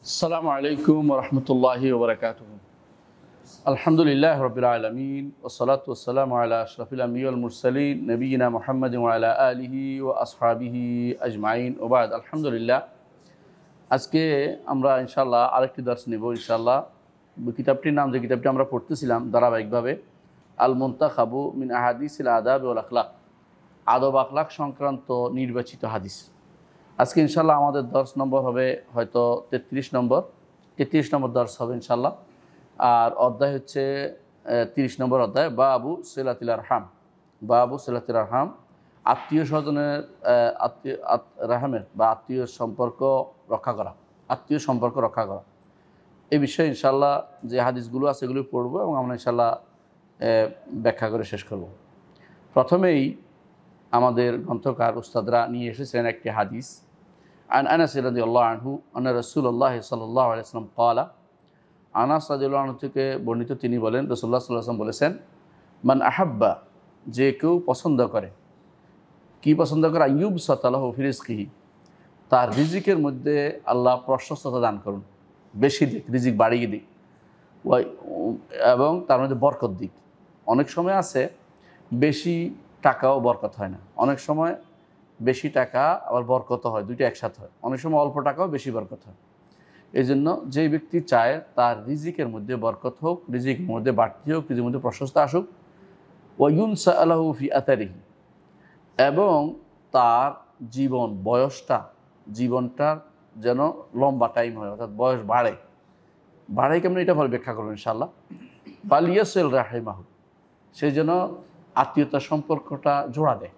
আসসালামু আলাইকুম ওরহমতুল্লাহি ওবরাকাতুহু। আলহামদুলিল্লাহ রবিল আলমিন ওসলাতু ওয়াসসালামু আলা আশরাফিল আম্বিয়া ওয়াল মুরসালিন নবিয়িনা মুহাম্মাদিন ওয়া আলা আলিহি ওয়া আসহাবিহি আজমাইন ওয়া বাদ। আলহামদুলিল্লাহ, আজকে আমরা ইনশাআল্লাহ আরেকটি দর্স নেব ইনশাআল্লাহ। কিতাবটির নাম, যে কিতাবটি আমরা পড়তেছিলাম ধারাবাহিকভাবে, আল মুনতাখাবু মিন আহাদিসিল আদাব ওয়াল আখলাক, আদব আখলাক সংক্রান্ত নির্বাচিত হাদিস। আজকে ইনশাল্লাহ আমাদের দর্শ নম্বর হবে হয়তো 33 নম্বর দর্শ হবে ইনশাল্লাহ। আর অধ্যায় হচ্ছে 30 নম্বর অধ্যায়, বাবু সিলাতিল আরহাম। বাবু সিলাতিল আরহাম, আত্মীয় স্বজনের রাহামের বা আত্মীয় সম্পর্ক রক্ষা করা, এই বিষয়ে ইনশাল্লাহ যে হাদিসগুলো আছে এগুলো পড়বো এবং আমরা ইনশাল্লাহ ব্যাখ্যা করে শেষ করব। প্রথমেই আমাদের গ্রন্থকার উস্তাদরা নিয়ে এসেছেন একটি হাদিস। আন আনাস রাদিয়াল্লাহু আনহু আন্না রাসূলুল্লাহ সাল্লাল্লাহু আলাইহি ওয়াসাল্লাম ক্বালা, আনাস রাদিয়াল্লাহু আনহু থেকে বর্ণিত, তিনি বলেন রাসূলুল্লাহ সাল্লাল্লাহু আলাইহি ওয়াসাল্লাম বলেছেন, মান আহাব্বা, যে কেউ পছন্দ করে, কি পছন্দ করে, আইয়ুবসাতা লাহু ফি রিজকিহি, তার রিজিকের মধ্যে আল্লাহ প্রশস্ততা দান করুন, বেশি দিক, রিজিক বাড়িয়ে দিক, এবং তার মধ্যে বরকত দিক। অনেক সময় আছে বেশি টাকাও বরকত হয় না, অনেক সময় বেশি টাকা আবার বরকত হয়, দুইটা একসাথে হয়। অনেক সময় অল্প টাকাও বেশি বরকত হয়। এই জন্য যেই ব্যক্তি চায় তার রিজিকের মধ্যে বরকত হোক, রিজিকের মধ্যে বাড়তি হোক, রিজিকের মধ্যে প্রশস্ত আসুক, ওয়ায়ুনসা আলাহু ফি আতারিহি, এবং তার জীবনটার যেন লম্বা টাইম হয়, অর্থাৎ বয়স বাড়ে কেমন, এটা ভালো ব্যাখ্যা করবেন ইনশাআল্লাহ। ফালিয়াসিল রাহিমাহু, সে যেন আত্মীয়তার সম্পর্কটা জোড়া দেয়।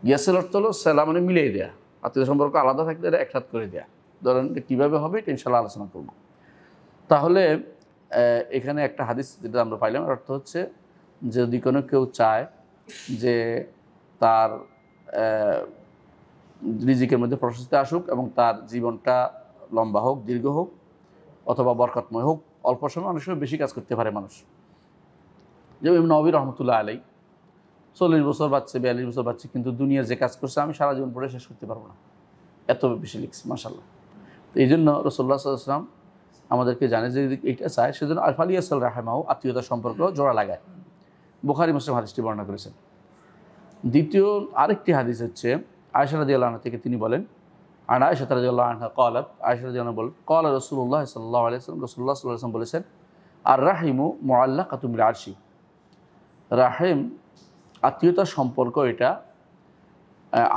ইয়াসেল অর্থ হলো সেলা, মানে মিলিয়ে দেয়া, আত্মীয় সম্পর্ক আলাদা থাকলে এটা একসাথ করে দেয়া। ধরেন কীভাবে হবে এটা ইনশাআল্লাহ আলোচনা করব। তাহলে এখানে একটা হাদিস যেটা আমরা পাইলাম, অর্থ হচ্ছে যদি কোনো কেউ চায় যে তার রিজিকের মধ্যে প্রশস্তি আসুক এবং তার জীবনটা লম্বা হোক, দীর্ঘ হোক, অথবা বরকতময় হোক, অল্প সময় অনেক সময় বেশি কাজ করতে পারে মানুষ। যেমন ইমাম নবী রহমতুল্লাহ আলাইহি 40 বছর বাচ্চা, 42 বছর বাচ্চা, কিন্তু দুনিয়ার যে কাজ করছে আমি সারা জীবন পড়ে শেষ করতে পারবো না, এত বেশি লিখছে মাশাআল্লাহ। তো এই জন্য রাসূলুল্লাহ সাল্লাল্লাহু আলাইহি ওয়াসাল্লাম আমাদেরকে জানে যে এইটা চায়, সেজন্য আলফালিয়াসাল রাহমাহু, আত্মীয়তার সম্পর্ক জোড়া লাগায়। বুখারী মুসলিম হাদিসটি বর্ণনা করেছেন। দ্বিতীয় আরেকটি হাদিস হচ্ছে আয়েশা রাদিয়াল্লাহু আনহা থেকে, তিনি বলেন, আর আয়েশা রাদিয়াল্লাহু আনহা ক্বালাত, আয়েশা রাদিয়াল্লাহু আনহা বলেন, ক্বালা রাসূলুল্লাহ সাল্লাল্লাহু আলাইহি ওয়াসাল্লাম, রাসূলুল্লাহ সাল্লাল্লাহু আলাইহি ওয়াসাল্লাম বলেছেন, আর রাহিমু মুআল্লাকাতুন বিল আরশি, রাহিম আত্মীয়তার সম্পর্ক এটা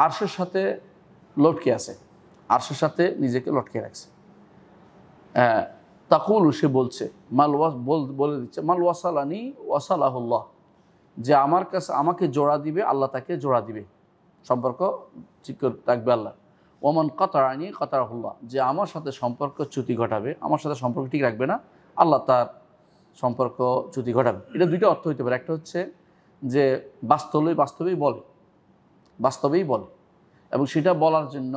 আরশের সাথে লটকে আছে, আরশের সাথে নিজেকে লটকে রাখছে। তাকুলু, সে বলছে, বলে দিচ্ছে, মাল ওয়াসালানি ওয়াসালাহুল্লাহ, যে আমার কাছে আমাকে জোড়া দিবে আল্লাহ তাকে জোড়া দিবে, সম্পর্ক ঠিক রাখবে আল্লাহ। ওমান কাতারানি কাতারাহুল্লাহ, যে আমার সাথে সম্পর্ক চ্যুতি ঘটাবে, আমার সাথে সম্পর্ক ঠিক রাখবে না, আল্লাহ তার সম্পর্ক চ্যুতি ঘটাবে। এটা দুইটা অর্থ হইতে পারে। একটা হচ্ছে যে বাস্তবেই বলে এবং সেটা বলার জন্য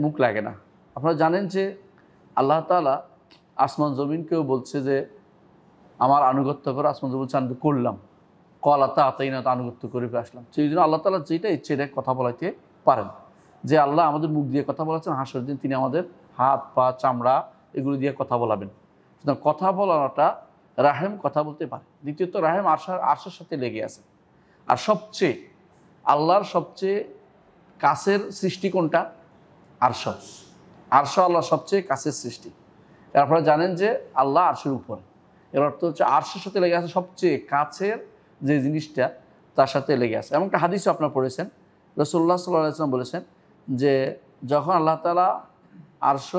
মুখ লাগে না। আপনারা জানেন যে আল্লাহ তাআলা আসমান জমিনকেও বলছে যে আমার আনুগত্য করো, আসমান জমিন বলছে আমি করলাম, কলাতা আতাইনা, আনুগত্য করে আসলাম। সেই জন্য আল্লাহ তাআলা যেটা ইচ্ছে এটা কথা বলাইতে পারেন। যে আল্লাহ আমাদের মুখ দিয়ে কথা বলাচ্ছেন, হাসর দিন তিনি আমাদের হাত পা চামড়া এগুলো দিয়ে কথা বলাবেন। সুতরাং কথা বলাটা, রাহেম কথা বলতে পারে। দ্বিতীয়ত রাহেম আরশের সাথে লেগে আছে। আর আল্লাহর সবচেয়ে কাছের সৃষ্টি কোনটা? আরশ আল্লাহর সবচেয়ে কাছের সৃষ্টি। আপনারা জানেন যে আল্লাহ আরশের উপরে, এর অর্থ হচ্ছে আরশের সাথে লেগে আছে, সবচেয়ে কাছের যে জিনিসটা তার সাথে লেগে আছে। এমন একটা হাদিসও আপনারা পড়েছেন, রাসূলুল্লাহ সাল্লাল্লাহু আলাইহি ওয়াসাল্লাম বলেছেন যে যখন আল্লাহ তাআলা আরশ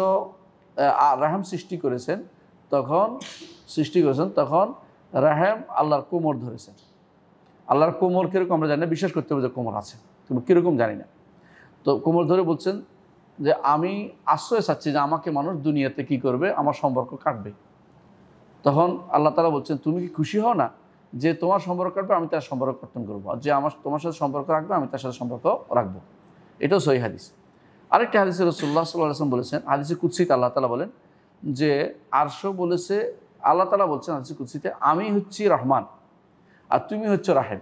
রাহেম সৃষ্টি করেছেন, তখন রাহেম আল্লাহর কোমর ধরেছেন। আল্লাহর কোমর কীরকম আমরা জানি না, বিশ্বাস করতে হবে যে কোমর আছে, কিন্তু কীরকম জানি না। তো কোমর ধরে বলছেন যে আমি আশ্রয় চাচ্ছি যে আমাকে মানুষ দুনিয়াতে কি করবে, আমার সম্পর্ক কাটবে। তখন আল্লাহ তাআলা বলছেন, তুমি কি খুশি হও না যে তোমার সম্পর্ক কাটবে, আমি তার সম্পর্ক কর্তন করবো, আর যে তোমার সাথে সম্পর্ক রাখবে আমি তার সাথে সম্পর্ক রাখবো। এটাও সহিহ হাদিস। আরেকটি হাদিসে রাসূলুল্লাহ সাল্লাল্লাহু আলাইহি ওয়াসাল্লাম বলেছেন, হাদিসে কুদসিতে আল্লাহ তাআলা বলেন যে আরশ বলেছে, আল্লাহ তাআলা বলছেন হাদিসে কুদসিতে, আমি হচ্ছি রহমান আর তুমি হচ্ছে রাহিম।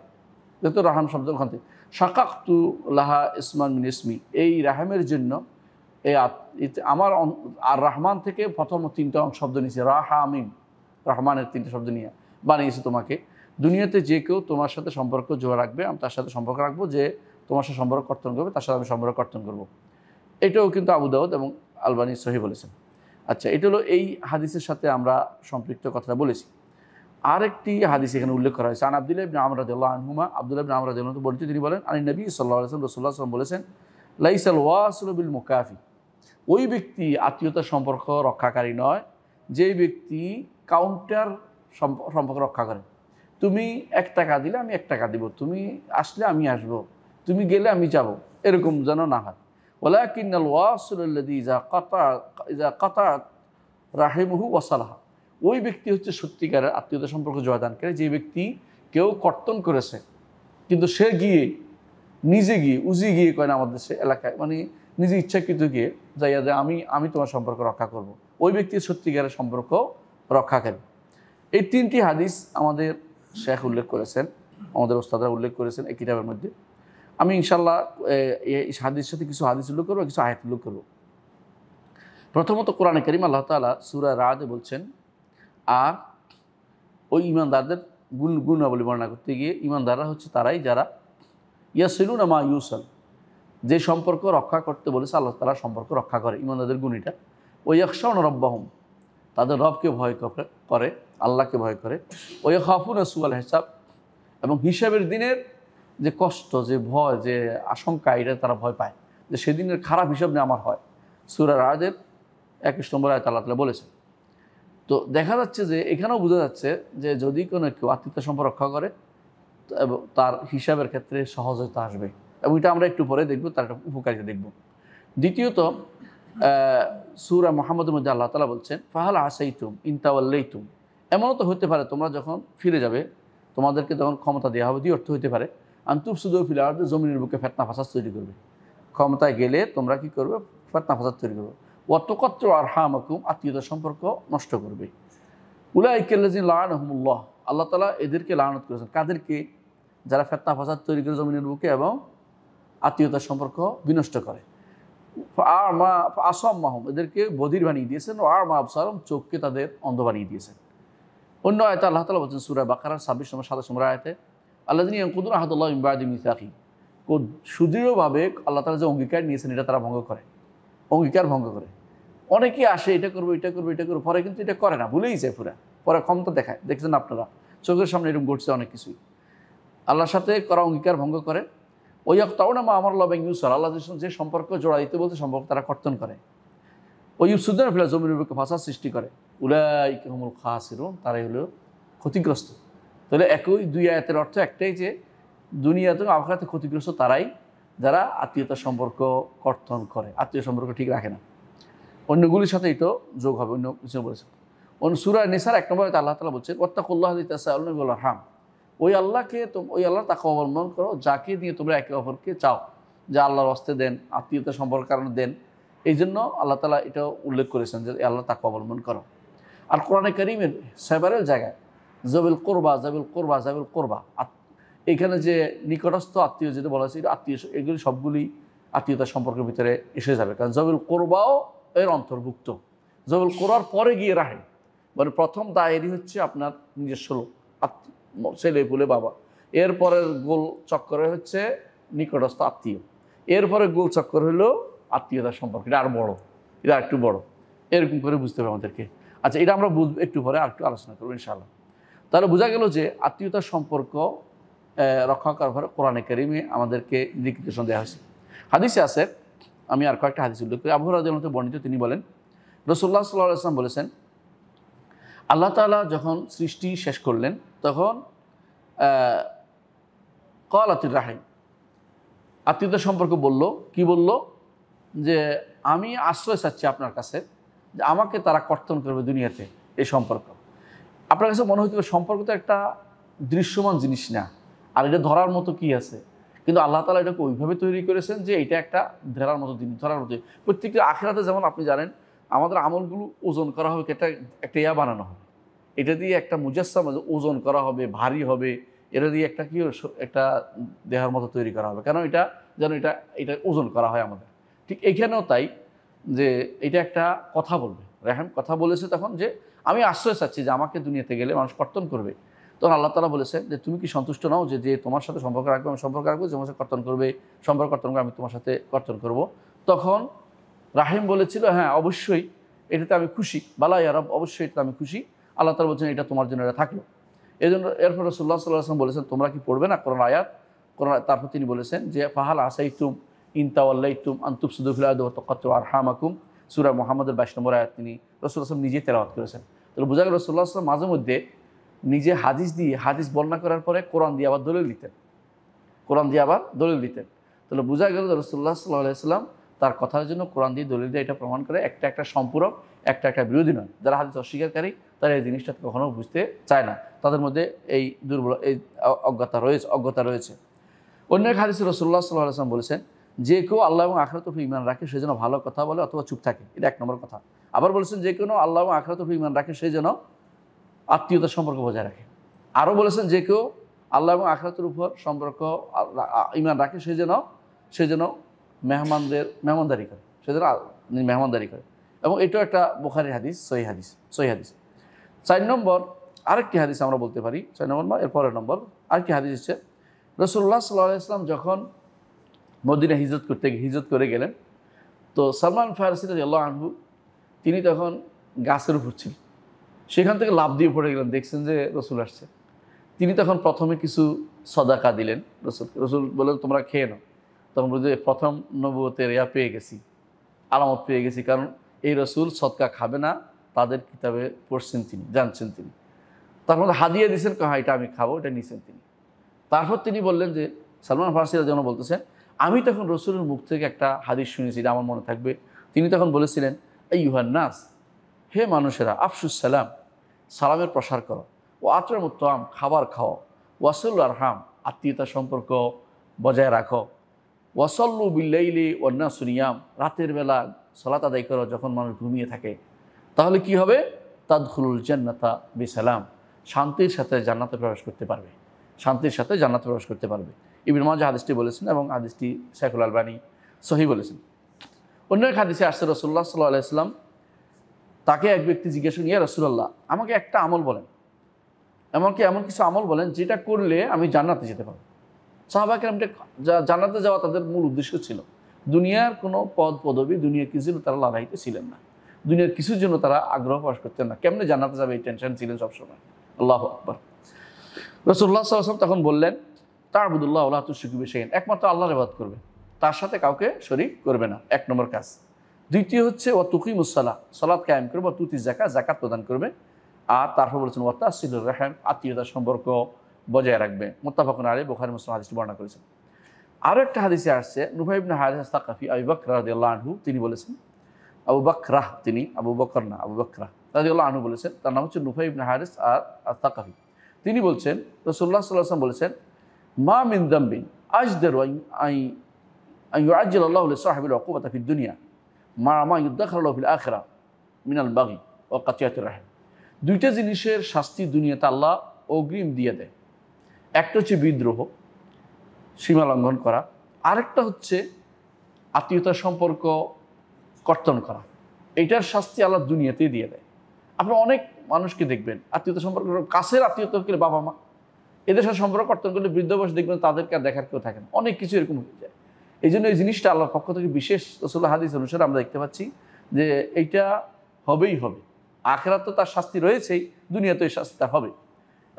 যেহেতু রাহাম শব্দ ওখান থেকে, শাকাকতু লাহা ইসমান মিন ইসমি, এই রাহেমের জন্য আমার আর রহমান থেকে প্রথম 3টা শব্দ নিয়েছি, রাহামিম, রহমানের 3টা শব্দ নিয়ে বানিয়েছি তোমাকে। দুনিয়াতে যে কেউ তোমার সাথে সম্পর্ক জোড়া রাখবে, আমি তার সাথে সম্পর্ক রাখবো, যে তোমার সাথে সম্পর্ক কর্তন করবে তার সাথে আমি সম্পর্ক কর্তন করবো। এটাও কিন্তু আবু দাউদ এবং আলবানী সহি বলেছেন। আচ্ছা, এটা হলো এই হাদিসের সাথে আমরা সম্পৃক্ত কথাটা বলেছি। আরেকটি হাদিস এখানে উল্লেখ করা হয়েছে, আন আব্দুল্লাহ ইবনে আমর রাদিয়াল্লাহু আনহুমা, আব্দুল্লাহ ইবনে আমর রাদিয়াল্লাহু আনহু বলেছেন, তিনি বলেন, আনি নবী সাল্লাল্লাহু আলাইহি ওয়াসাল্লাম, রাসূলুল্লাহ সাল্লাল্লাহু আলাইহি ওয়াসাল্লাম বলেছেন, লাইসাল ওয়াসিলু বিল মুকাফি, ওই ব্যক্তি আত্মীয়তার সম্পর্ক রক্ষাকারী নয় যেই ব্যক্তি কাউন্টার সম্পর্ক রক্ষা করে। তুমি 1 টাকা দিলে আমি 1 টাকা দিব, তুমি আসলে আমি আসবো, তুমি গেলে আমি যাব, এরকম যেন না হয়। ওয়ালাকিন্নাল ওয়াসিলুল্লাযী ইযা কাতাআত রাহিমুহু ওয়াসালাহা, ওই ব্যক্তি হচ্ছে সত্যিকারের আত্মীয়তা সম্পর্ক জয়দানকারী, যে ব্যক্তি কেউ কর্তন করেছে কিন্তু সে গিয়ে নিজে গিয়ে গিয়ে কয় না আমাদের দেশে এলাকায়, মানে নিজে ইচ্ছাকৃত গিয়ে যাইয়া যে আমি তোমার সম্পর্ক রক্ষা করব, ওই ব্যক্তির সত্যিকারের সম্পর্ক রক্ষাকারী। এই 3টি হাদিস আমাদের শেখ উল্লেখ করেছেন, আমাদের ওস্তাদরা উল্লেখ করেছেন এই কিতাবের মধ্যে। আমি ইনশাল্লাহ এই হাদিসের সাথে কিছু হাদিস উল্লেখ করবো, কিছু আয়াত উল্লেখ করবো। প্রথমত কোরআনে কারীম আল্লাহ তাআলা সূরা রাদে বলছেন, আর ওই ইমানদারদের গুণাবলী বর্ণনা করতে গিয়ে, ইমানদাররা হচ্ছে তারাই যারা ইয়াসিলুনা মা ইউসাল, যে সম্পর্ক রক্ষা করতে বলেছে আল্লাহ তাআলা সম্পর্ক রক্ষা করে, ইমানদারদের গুণ এটা। ওয়া ইয়াখশাউনা রাব্বাহুম, তাদের রবকে ভয় করে, আল্লাহকে ভয় করে। ওয়া ইয়াখাফুনা সুআল হিসাব, এবং হিসাবের দিনের যে কষ্ট, যে ভয়, যে আশঙ্কা, এটা তারা ভয় পায় যে সেদিনের খারাপ হিসাব নিয়ে আমার হয়। সূরা রাদের 21 নম্বর আয়াতে আল্লাহ তাআলা বলেছেন। তো দেখা যাচ্ছে যে এখানেও বোঝা যাচ্ছে যে যদি কোনো কেউ আত্মীয়তা সম্পর্ক রক্ষা করে এবং তার হিসাবের ক্ষেত্রে সহজতা আসবে, এবং এটা আমরা একটু পরে দেখব, তার একটা উপকারিতা দেখব। দ্বিতীয়ত সূরা মুহাম্মদের মধ্যে আল্লাহ তাআলা বলছেন, ফাহাল আসাইতুম ইন তাওয়াল্লাইতুম, এমনও তো হতে পারে তোমরা যখন ফিরে যাবে, তোমাদেরকে যখন ক্ষমতা দেওয়া হবে, দুই অর্থ হতে পারে, আনতুফসিদু ফিল আরদি, জমিনের বুকে ফিতনা ফাসাদ তৈরি করবে, ক্ষমতায় গেলে তোমরা কি করবে, ফিতনা ফাসাদ তৈরি করবে। ওয়া তুকাত্তু আরহামাকুম, আত্মীয়তার সম্পর্ক নষ্ট করবে। উলাইকাল্লাযিনা লাআনাহুমুল্লাহ, আল্লাহ তাআলা এদেরকে লানত করেছেন, কাদেরকে, যারা ফিতনা ফাসাদ তৈরি করে জমিনের বুকে এবং আত্মীয়তার সম্পর্ক বিনষ্ট করে। আসাম্মাহুম, এদেরকে বধির বানিয়ে দিয়েছেন, ও আর মা আবসারুম, চোখকে তাদের অন্ধ বানিয়ে দিয়েছেন। অন্য আয়াতে আল্লাহ তাআলা বলছেন সূরা বাকারার 26 নম্বর 27 নম্বর আয়াতে, আল্লাযিনা ইয়ানকুদুনা আহদাল্লাহি মিন বা'দি মিসাকি, সুদৃঢ়ভাবে আল্লাহ তাআলা যে অঙ্গীকার নিয়েছেন এটা তারা ভঙ্গ করে, অঙ্গীকার ভঙ্গ করে। অনেকেই আসে এটা করবো এটা করবো এটা করবো, পরে কিন্তু এটা করে না, ভুলেই যায় পুরা, পরে ক্ষমতা দেখায়। দেখছেন আপনারা চোখের সামনে এরকম ঘটছে অনেক কিছুই, আল্লাহর সাথে করা অঙ্গীকার ভঙ্গ করে। ওই ইয়াকতাউনা মা আমারাল্লাহু বিহি ইউসাল, আল্লাহ যে সম্পর্ক জোড়া দিতে বলতে সম্পর্ক তারা কর্তন করে। ওই ইউসুদ্দিন ফিল জমিনের বুকে ফাসাদ সৃষ্টি করে। উলাইকা হুমুল খাসিরুন, তারাই হলো ক্ষতিগ্রস্ত। তাহলে একই দুই আয়াতের অর্থ একটাই, যে দুনিয়াতে আখিরাতে ক্ষতিগ্রস্ত তারাই যারা আত্মীয়তার সম্পর্ক কর্তন করে, আত্মীয় সম্পর্ক ঠিক রাখে না। অন্যগুলির সাথে এটাও যোগ হবে, অন্য কিছু বলেছে। অন্য সূরা নিসার 1 নম্বরে আল্লাহ তাআলা বলছেন, ওয়াত্তাকুল্লাহ আল্লাযী তাসাআলুনা বিল আরহাম, ওই আল্লাহকে ওই আল্লাহর তাকওয়া অবলম্বন করো, যাকে দিয়ে তোমরা একে অপরকে চাও যে আল্লাহর হস্তে দেন, আত্মীয়তা সম্পর্কের কারণে দেন। এই জন্য আল্লাহ তাআলা এটাও উল্লেখ করেছেন যে আল্লাহ তাকওয়া অবলম্বন করো। আর কোরআনে কারীমের সেভারেল জায়গায় Zabeel Korba, Zabeel Korba, Zabeel Korba, এখানে যে নিকটস্থ আত্মীয় যেটা বলা হয়েছে, আত্মীয়, এগুলি সবগুলি আত্মীয়তার সম্পর্কের ভিতরে এসে যাবে, কারণ জাবিল কোরবাও এর অন্তর্ভুক্ত। জাবিল কোরবার পরে গিয়ে রাহে, মানে প্রথম দায়েরই হচ্ছে আপনার নিজস্ব ছেলে পুলে বাবা, এরপরের গোল চক্করে হচ্ছে নিকটস্থ আত্মীয়, এরপরে গোল চক্কর হলো আত্মীয়তার সম্পর্ক, এটা আর বড়, এটা একটু বড়, এরকম করে বুঝতে হবে আমাদেরকে। আচ্ছা, এটা আমরা বুঝবো একটু পরে, আর একটু আলোচনা করবো ইনশাআল্লাহ। তাহলে বোঝা গেল যে আত্মীয়তার সম্পর্ক রক্ষা করার কোরআনে কারীমে আমাদেরকে নির্দেশনা দেওয়া হয়েছে। হাদিসে আছে, আমি আর কয়েকটা হাদিস উল্লেখ করি। আবু হুরায়রা রাদিয়াল্লাহু আনহু বর্ণিত, তিনি বলেন, রাসূলুল্লাহ সাল্লাল্লাহু আলাইহি ওয়াসাল্লাম বলেছেন, আল্লাহ তাআলা যখন সৃষ্টি শেষ করলেন তখন ক্বালাতির রাহিম, আত্মীয়তার সম্পর্ক বলল, কি বলল, যে আমি আশ্রয় চাচ্ছি আপনার কাছে যে আমাকে তারা কর্তন করবে দুনিয়াতে। এই সম্পর্ক আপনার কাছে মনে হইতে সম্পর্ক তো একটা দৃশ্যমান জিনিস না, আর এটা ধরার মতো কি আছে, কিন্তু আল্লাহ তাআলা এটাকে ওইভাবে তৈরি করেছেন যে এটা একটা ধরার মতো জিনিস, ধরার মতো। প্রত্যেকটা আখিরাতে যেমন আপনি জানেন আমাদের আমলগুলো ওজন করা হবে, একটা ইয়া বানানো হবে, এটা দিয়ে একটা মুজাসসাম ওজন করা হবে, ভারী হবে, এটা দিয়ে একটা কি একটা দেহের মতো তৈরি করা হবে, কেন এটা যেন এটা ওজন করা হয় আমাদের। ঠিক এইখানেও তাই, যে এটা একটা কথা বলবে, রাহিম কথা বলেছে তখন যে আমি আশ্রয় চাচ্ছি যে আমাকে দুনিয়াতে গেলে মানুষ কর্তন করবে। তখন আল্লাহ তাআলা বলেছেন যে তুমি কি সন্তুষ্ট নাও যে যে তোমার সাথে সম্পর্ক রাখবে আমি সম্পর্ক রাখবো, যে তোমার সাথে কর্তন করবে সম্পর্ক কর্তন করবে আমি তোমার সাথে কর্তন করব। তখন রাহিম বলেছিল হ্যাঁ অবশ্যই এটাতে আমি খুশি, বালা ইয়া রব অবশ্যই এটাতে আমি খুশি। আল্লাহ তাআলা বলছেন এটা তোমার জন্য এটা থাকলো। এই জন্য এরপর রাসূলুল্লাহ সাল্লাল্লাহু আলাইহি ওয়াসাল্লাম বলেছেন তোমরা কি পড়বে না কোরআন আয়াত, কোরআন। তারপর তিনি বলেছেন যে ফাহাল আসাইতুম ইন তাওয়াল্লাইতুম আন তুফসিদু ফিল আরদি ওয়া তাকাত্তু আরহামাকুম, সূরা মুহাম্মদের 22 নম্বর আয়াত তিনি রাসূলুল্লাহ সাল্লাল্লাহু আলাইহি ওয়াসাল্লাম নিজে তেলাওয়াত করেছেন। তাহলে বোঝা গেল রাসূলুল্লাহ সাল্লাল্লাহু আলাইহি ওয়াসাল্লাম মাঝে মধ্যে নিজে হাদিস দিয়ে হাদিস বর্ণনা করার পরে কোরআন দিয়ে আবার দলিল দিতেন, কোরআন দিয়ে আবার দলিল দিতেন। তাহলে বোঝা গেল রাসূলুল্লাহ সাল্লাল্লাহু আলাইহি ওয়াসাল্লাম তার কথার জন্য কোরআন দিয়ে দলিল দিয়ে এটা প্রমাণ করে একটা একটা সম্পূরক, একটা একটা বিরোধী নয়। যারা হাদিস অস্বীকারী তারা এই জিনিসটা কখনো বুঝতে চায় না, তাদের মধ্যে এই দুর্বল এই অজ্ঞতা রয়েছে। অন্য এক হাদিসে রাসূলুল্লাহ সাল্লাল্লাহু আলাইহি ওয়াসাল্লাম বলেছেন যে কেউ আল্লাহ এবং আখিরাতের উপর ঈমান রাখে সে যেন ভালো কথা বলে অথবা চুপ থাকে, এটা এক নম্বর কথা। আবার বলেছেন যে কেউ আল্লাহ এবং আখিরাতের উপর ঈমান রাখে সে যেন আত্মীয়তার সম্পর্ক বজায় রাখে। আরও বলেছেন যে কেউ আল্লাহ এবং আখিরাতের উপর সম্পর্ক ঈমান রাখে সে যেন মেহমানদারি করে, সে যেন মেহমানদারি করে। এবং এটাও একটা বুখারীর হাদিস, সহিহ হাদিস। 4 নম্বর আরেকটি হাদিস আমরা বলতে পারি, 4 নম্বর বা এর পরের নম্বর আরেকটি হাদিস হচ্ছে রাসূলুল্লাহ সাল্লাল্লাহু আলাইহি ওয়াসাল্লাম যখন মদিনা হিজরত করে গেলেন, তো সালমান ফারসি রাদিয়াল্লাহু আনহু তিনি তখন গাছের উপর ছিলেন, সেখান থেকে লাফ দিয়ে পড়ে গেলেন, দেখছেন যে রসুল আসছে। তিনি তখন প্রথমে কিছু সদাকা দিলেন রসুল বললেন তোমরা খেয়ে নাও। তখন বলছে প্রথম নবুয়তের পেয়ে গেছি, আলামত পেয়ে গেছি, কারণ এই রসুল সদকা খাবে না, তাদের কিতাবে পড়ছেন তিনি, জানছেন তিনি। তারপর হাদিয়া দিয়েছেন, হ্যাঁ এটা আমি খাবো, এটা নিয়েছেন তিনি। তারপর তিনি বললেন যে সালমান ফারসি রাদিয়াল্লাহু আনহু বলতেছেন আমি তখন রসুলের মুখ থেকে একটা হাদিস শুনেছি, এটা আমার মনে থাকবে। তিনি তখন বলেছিলেন আইয়ুহান নাস, হে মানুষেরা, আফসুস সালাম, সালামের প্রসার করো, ও আতরামুত তাআম, খাবার খাও, ওয়াসিল আরহাম, আত্মীয়তা সম্পর্ক বজায় রাখো, ওয়াসাল্লু বিল্লাইলি ওয়ান নাসু নিয়াম, রাতের বেলা সালাত আদায় করো যখন মানুষ ঘুমিয়ে থাকে। তাহলে কি হবে? তাদখুলুল জান্নাতা বিসালাম, শান্তির সাথে জান্নাতে প্রবেশ করতে পারবে, শান্তির সাথে জান্নাতে প্রবেশ করতে পারবে। ইবনে মাজাহ হাদিসটি বলেছেন এবং হাদিসটি শাইখুল আলবানী সহিহ বলেছেন। অন্য এক হাদিসে আসছে রাসূলুল্লাহ সাল্লাল্লাহু আলাইহি ওয়াসাল্লাম তাকে এক ব্যক্তি জিজ্ঞাসা করেন, ইয়া রাসূলুল্লাহ আমাকে একটা আমল বলেন, এমন কিছু আমল বলেন যেটা করলে আমি জান্নাতে যেতে পারবো। সাহাবা কেরামটা জান্নাতে যাওয়া তাদের মূল উদ্দেশ্য ছিল, দুনিয়ার কোনো পদ পদবী, দুনিয়ার কিছু তারা লালাইতে ছিলেন না, দুনিয়ার কিছুর জন্য তারা আগ্রহ প্রকাশ করতেন না, কেমনে জান্নাতে যাবে এই টেনশন ছিলেন সবসময়। আল্লাহু আকবার। রাসূলুল্লাহ সাল্লাল্লাহু আলাইহি ওয়াসাল্লাম তখন বললেন তা'বুদুল্লাহ ওয়া লা তুশরিকু বিহি শাইআন, একমাত্র আল্লাহর ইবাদত করবে, তার সাথে কাউকে শরীক করবে না, এক নম্বর কাজ। দ্বিতীয় হচ্ছে ওয়া তুকিমুস সালাহ, সালাত কায়েম করবে, ওয়া তুতি যাকাত, যাকাত প্রদান করবে। আর তারপর বলেছেন ওয়া তাসিলুর রাহিম, আত্মীয়তার সম্পর্ক বজায় রাখবে। মুত্তাফাকুন আলাইহি, বুখারী মুসলিম হাদিসটি বর্ণনা করেছেন। আরও একটা হাদিসে আসছে নুফাই ইবনে হারিস আস-সাকাফি আবু বকর রাদিয়াল্লাহু আনহু তিনি বলেছেন, আবু বকরাহ, তিনি আবু বকর না, আবু বকরাহ রাদিয়াল্লাহু আনহু বলেছেন, তার নাম হচ্ছে নুফাই ইবনে হারিস আস-সাকাফি। তিনি বলছেন রাসূলুল্লাহ সাল্লাল্লাহু আলাইহি ওয়াসাল্লাম বলেছেন মা মিন যামবিন আজদারু আন ইউআজ্জিল আল্লাহু লিসাহিবিল উকুবাতা ফিদ দুনিয়া মা ইউদাখিলু ফিল আখিরাহ মিনাল বাগি ওয়া কাতিয়াতির রাহিম। দুইটা জিনিসের শাস্তি দুনিয়াতে আল্লাহ অগ্রিম দিয়ে দেয়, একটা হচ্ছে বিদ্রোহ, সীমা লঙ্ঘন করা, আরেকটা হচ্ছে আত্মীয়তার সম্পর্ক কর্তন করা। এইটার শাস্তি আল্লাহ দুনিয়াতেই দিয়ে দেয়। আপনি অনেক মানুষকে দেখবেন আত্মীয়তা সম্পর্ক, কাছের আত্মীয়তা করলে বাবা মা, এদের সাথে সম্পর্ক কর্তন করলে বৃদ্ধ বয়স দেখবেন তাদেরকে আর দেখার কেউ থাকে না, অনেক কিছু এরকম হয়ে যায়। এই জন্য এই জিনিসটা আল্লাহর পক্ষ থেকে বিশেষ রাসূলুল্লাহ হাদিস অনুসারে আমরা দেখতে পাচ্ছি যে এইটা হবেই হবে, আখিরাতে তো তার শাস্তি রয়েছেই, দুনিয়াতে এই শাস্তি হবে।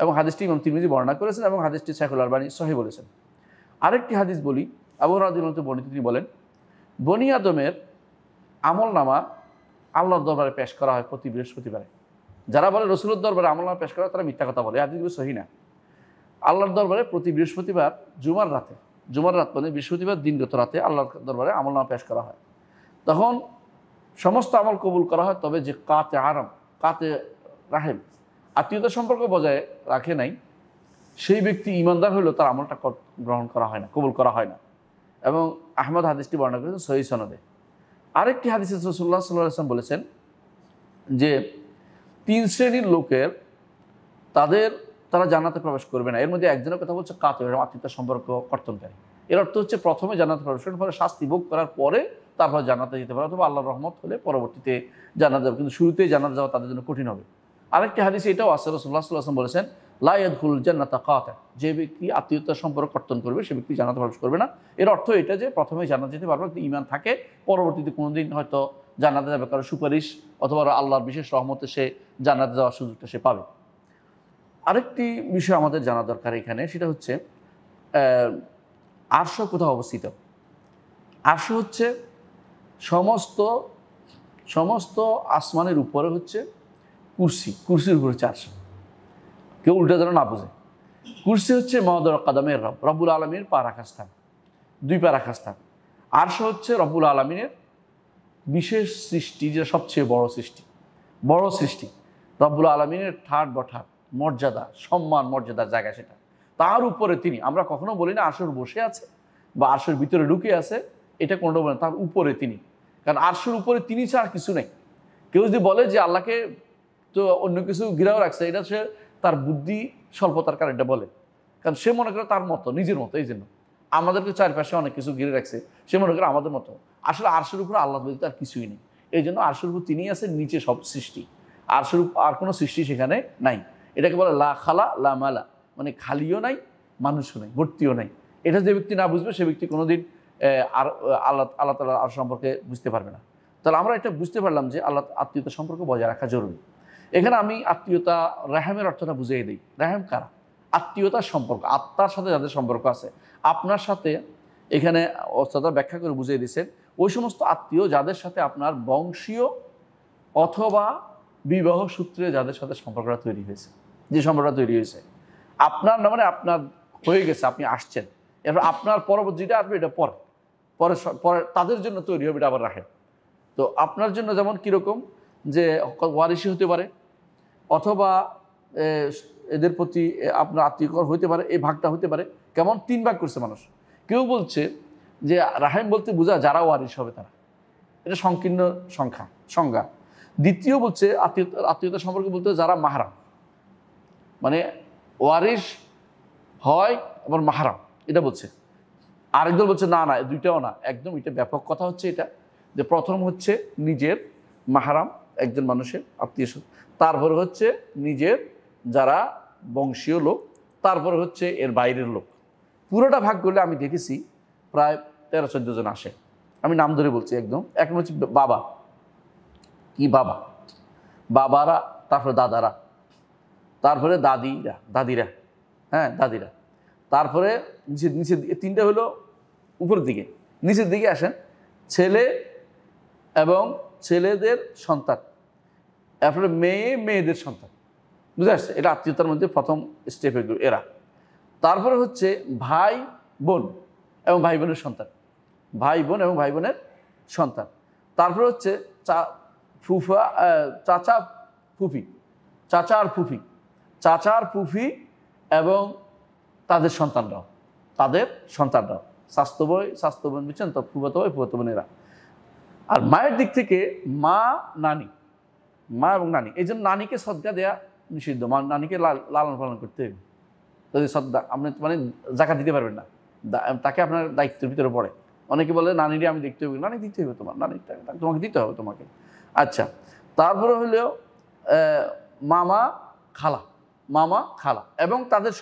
এবং হাদিসটি ইমাম তিরমিজি বর্ণনা করেছেন এবং হাদিসটি শাইখুল আলবানী সহিহ বলেছেন। আরেকটি হাদিস বলি, আবু হুরায়রা রাদিয়াল্লাহু আনহু বর্ণিত, তিনি বলেন বনি আদমের আমলনামা আল্লাহর দরবারে পেশ করা হয় প্রতি বৃহস্পতিবারে। যারা বলে রসুলের দরবারে আমলনামা পেশ করা তারা মিথ্যা কথা বলে, হাদিসগুলো সহিহ না। আল্লাহর দরবারে প্রতি বৃহস্পতিবার জুমার রাত মানে বৃহস্পতিবার দিনগত রাতে আল্লাহর দরবারে আমলনামা পেশ করা হয়। তখন সমস্ত আমল কবুল করা হয়, তবে যে কাতে রাহেম, আত্মীয়তার সম্পর্ক বজায় রাখে নাই, সেই ব্যক্তি ইমানদার হলেও তার আমলটা গ্রহণ করা হয় না, কবুল করা হয় না। এবং আহমদ হাদিসটি বর্ণনা করেছেন সহিহ সনদে। আরেকটি হাদিসে রাসূলুল্লাহ সাল্লাল্লাহু আলাইহি ওয়াসাল্লাম বলেছেন যে 3 শ্রেণীর লোকের তারা জান্নাতে প্রবেশ করবে না। এর মধ্যে একজনের কথা বলছে কাতে, আত্মীয়তার সম্পর্ক কর্তনকারী। এর অর্থ হচ্ছে প্রথমে জান্নাতে প্রবেশ করার পরে শাস্তি ভোগ করার পরে তারপর জান্নাতে যেতে পারে, অথবা আল্লাহর রহমত হলে পরবর্তীতে জান্নাত যাবে, কিন্তু শুরুতেই জান্নাত যাওয়া তাদের জন্য কঠিন হবে। আরেকটি হাদিসে এটাও আছে, রাসূলুল্লাহ সাল্লাল্লাহু আলাইহি ওয়াসাল্লাম বলেছেন, লা ইয়াদখুলুল জান্নাতা কাতা, যে ব্যক্তি আত্মীয়তার সম্পর্ক কর্তন করবে সে ব্যক্তি জান্নাতে প্রবেশ করবে না। এর অর্থ এটা যে প্রথমেই জান্নাত যেতে পারবে, কিন্তু ঈমান থাকে, পরবর্তীতে কোনোদিন হয়তো জান্নাতে যাবে, কারো সুপারিশ অথবা আল্লাহর বিশেষ রহমতে সে জান্নাতে যাওয়ার সুযোগটা সে পাবে। আরেকটি বিষয় আমাদের জানা দরকার এখানে, সেটা হচ্ছে আরশ কোথাও অবস্থিত। আরশ হচ্ছে সমস্ত আসমানের উপরে হচ্ছে কুরসির উপরে হচ্ছে আরশ। কেউ উল্টা যেন না বোঝে। কুরসি হচ্ছে মাওয়াদুল কাদামের রব্বুল আলমীর পা রাখার স্থান, 2 পা রাখার স্থান। আরশ হচ্ছে রব্বুল আলমিনের বিশেষ সৃষ্টি, যেটা সবচেয়ে বড় সৃষ্টি। রব্বুল আলমিনের ঠাট বঠাট মর্যাদা, সম্মান মর্যাদার জায়গা সেটা। তার উপরে তিনি, আমরা কখনো বলি না আরশের বসে আছে বা আরশের ভিতরে ঢুকে আছে, এটা কোনোটা বলে না, তার উপরে তিনি। কারণ আরশের উপরে তিনি ছাড়া কিছু নেই। কেউ যদি বলে যে আল্লাহকে তো অন্য কিছু ঘিরাও রাখছে, এটা সে তার বুদ্ধি স্বল্পতার কারণে এটা বলে। কারণ সে মনে করে তার মতো, নিজের মতো। এই জন্য আমাদেরকে চারপাশে অনেক কিছু ঘিরে রাখছে, সে মনে করে আমাদের মতো। আসলে আরশের উপরে আল্লাহ বলতে তার কিছুই নেই। এই জন্য আরশের উপর তিনিই আছেন, নিচে সব সৃষ্টি। আরশের আর কোনো সৃষ্টি সেখানে নাই। এটাকে বলে লা খালা লা মালা, মানে খালিও নাই, মানুষও নাই, ভর্তিও নাই। এটা যে ব্যক্তি না বুঝবে সে ব্যক্তি কোনোদিন আর আল্লাহ তাআলা আর সম্পর্কে বুঝতে পারবে না। তাহলে আমরা এটা বুঝতে পারলাম যে আল্লাহ আত্মীয়তা সম্পর্ক বজায় রাখা জরুরি। এখানে আমি আত্মীয়তা, রাহেমের অর্থটা বুঝিয়ে দিই। রাহেম কারা? আত্মীয়তার সম্পর্ক, আত্মার সাথে যাদের সম্পর্ক আছে আপনার সাথে। এখানে ওস্তাদা ব্যাখ্যা করে বুঝিয়ে দিয়েছেন, ওই সমস্ত আত্মীয় যাদের সাথে আপনার বংশীয় অথবা বিবাহ সূত্রে যাদের সাথে সম্পর্কটা তৈরি হয়েছে, যে সম্পর্কটা তৈরি হয়েছে আপনার না, মানে আপনার হয়ে গেছে, আপনি আসছেন, এরপর আপনার পরবর্তী যেটা আসবে এটা পরে তাদের জন্য তৈরি হবে, এটা আবার রাখেন। তো আপনার জন্য যেমন কীরকম, যে ওয়ারিশি হতে পারে, অথবা এদের প্রতি আপনার আত্মীয়কর হতে পারে, এই ভাগটা হতে পারে। কেমন 3 ভাগ করছে মানুষ। কেউ বলছে যে রাহেম বলতে বোঝা যারা ওয়ারিশ হবে তারা, এটা সংকীর্ণ সংজ্ঞা। দ্বিতীয় বলছে আত্মীয়তা সম্পর্কে বলতে যারা মাহরাম, মানে ওয়ারিশ হয় আবার মাহরাম, এটা বলছে। আরেকজন বলছে না না, দুইটাও না, একদম এটা ব্যাপক কথা হচ্ছে এটা, যে প্রথম হচ্ছে নিজের মাহরাম একজন মানুষের আত্মীয়, তারপরে হচ্ছে নিজের যারা বংশীয় লোক, তারপরে হচ্ছে এর বাইরের লোক। পুরোটা ভাগ করলে আমি দেখেছি প্রায় 13-14 জন আসে। আমি নাম ধরে বলছি একদম। এখন হচ্ছে বাবা, বাবারা, তারপরে দাদারা, তারপরে দাদিরা, হ্যাঁ দাদিরা, তারপরে নিচে 3টা হলো উপরের দিকে। নিচের দিকে আসেন ছেলে এবং ছেলেদের সন্তান, তারপরে মেয়েদের সন্তান। বুঝে আসছে? এটা আত্মীয়তার মধ্যে প্রথম স্টেপ এরা। তারপরে হচ্ছে ভাই বোন এবং ভাই বোনের সন্তান, তারপরে হচ্ছে চাচা আর ফুফি এবং তাদের সন্তানরাও, স্বাস্থ্য বোন বুঝছেন তো, ফুফাতো বোনেরা। আর মায়ের দিক থেকে মা এবং নানি, এই জন্য নানিকে সদকা দেয়া নিষিদ্ধ। নানিকে লালন পালন করতে হবে। যদি সদকা আপনি মানে জাকাত দিতে পারবেন না, তাকে আপনার দায়িত্বের ভিতরে পড়ে। অনেকে বলে নানিরে আমি দেখতে হবে, নানি দিতে হবে, তোমাকে দিতে হবে তোমাকে। আচ্ছা, তারপরে হলো মামা খালা এবং তাদের